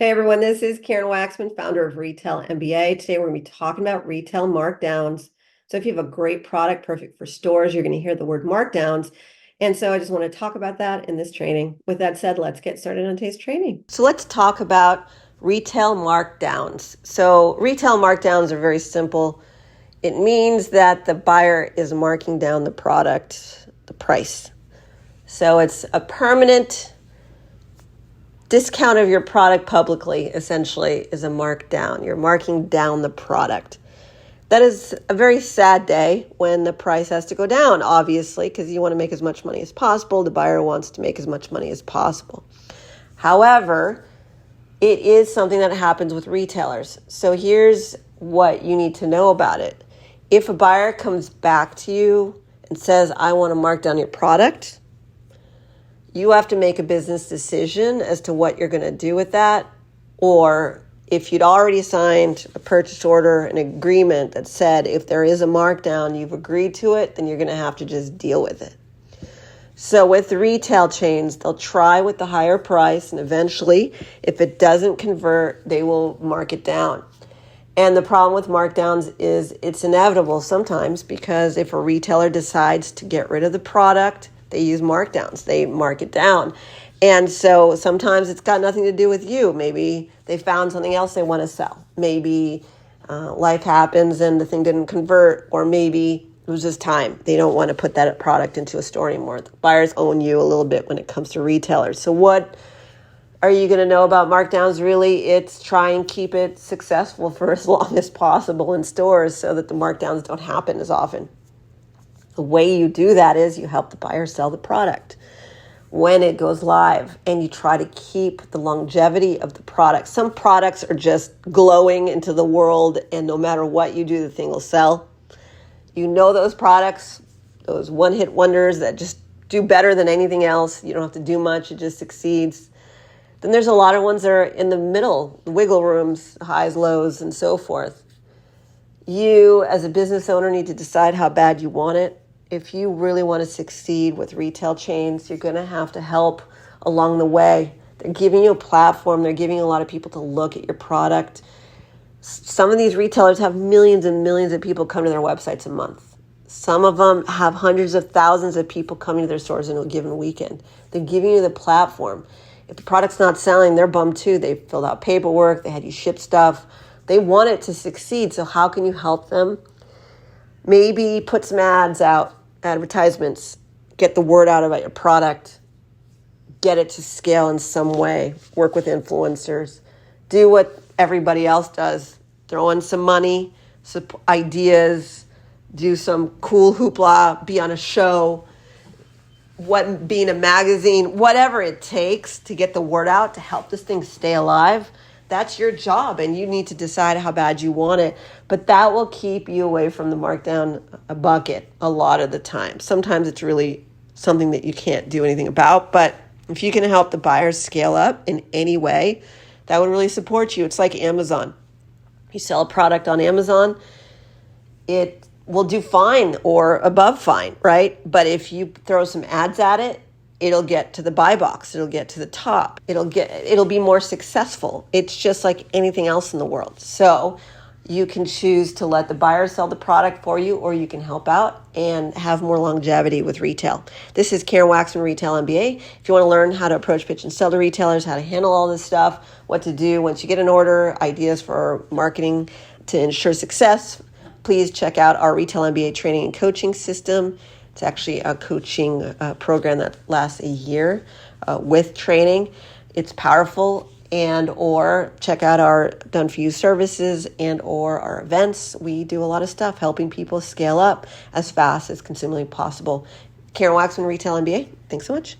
Hey everyone, this is Karen Waksman, founder of Retail MBA. Today we're going to be talking about retail markdowns. So if you have a great product perfect for stores, you're going to hear the word markdowns. And so I just want to talk about that in this training. With that said, let's get started on today's training. So let's talk about retail markdowns. So retail markdowns are very simple. It means that the buyer is marking down the product, the price. So it's a permanent discount of your product publicly, essentially, is a markdown. You're marking down the product. That is a very sad day when the price has to go down, obviously, because you want to make as much money as possible. The buyer wants to make as much money as possible. However, it is something that happens with retailers. So here's what you need to know about it. If a buyer comes back to you and says, I want to mark down your product, you have to make a business decision as to what you're going to do with that. Or if you'd already signed a purchase order, an agreement that said if there is a markdown, you've agreed to it, then you're going to have to just deal with it. So with the retail chains, they'll try with the higher price, and eventually, if it doesn't convert, they will mark it down. And the problem with markdowns is it's inevitable sometimes, because if a retailer decides to get rid of the product, they use markdowns. They mark it down. And so sometimes it's got nothing to do with you. Maybe they found something else they want to sell. Maybe life happens and the thing didn't convert, or maybe it was just time. They don't want to put that product into a store anymore. The buyers own you a little bit when it comes to retailers. So what are you going to know about markdowns? Really, it's try and keep it successful for as long as possible in stores so that the markdowns don't happen as often. The way you do that is you help the buyer sell the product when it goes live, and you try to keep the longevity of the product. Some products are just glowing into the world, and no matter what you do, the thing will sell. You know those products, those one-hit wonders that just do better than anything else. You don't have to do much, it just succeeds. Then there's a lot of ones that are in the middle, the wiggle rooms, highs, lows, and so forth. You, as a business owner, need to decide how bad you want it. If you really want to succeed with retail chains, you're going to have to help along the way. They're giving you a platform. They're giving a lot of people to look at your product. Some of these retailers have millions and millions of people come to their websites a month. Some of them have hundreds of thousands of people coming to their stores in a given weekend. They're giving you the platform. If the product's not selling, they're bummed too. They filled out paperwork. They had you ship stuff. They want it to succeed. So how can you help them? Maybe put some ads out, advertisements, get the word out about your product, get it to scale in some way, work with influencers, do what everybody else does, throw in some money, some ideas, do some cool hoopla, be on a show, be in a magazine, whatever it takes to get the word out to help this thing stay alive. That's your job, and you need to decide how bad you want it. But that will keep you away from the markdown bucket a lot of the time. Sometimes it's really something that you can't do anything about. But if you can help the buyers scale up in any way, that would really support you. It's like Amazon. You sell a product on Amazon, it will do fine or above fine, right? But if you throw some ads at it, it'll get to the buy box. It'll get to the top. It'll be more successful. It's just like anything else in the world. So you can choose to let the buyer sell the product for you, or you can help out and have more longevity with retail. This is Karen Waksman, Retail MBA. If you want to learn how to approach, pitch, and sell to retailers, how to handle all this stuff, what to do once you get an order, ideas for marketing to ensure success, please check out our Retail MBA training and coaching system. It's actually a coaching program that lasts a year with training. It's powerful. And or check out our Done For You services and or our events. We do a lot of stuff helping people scale up as fast as consumably possible. Karen Waksman, Retail MBA. Thanks so much.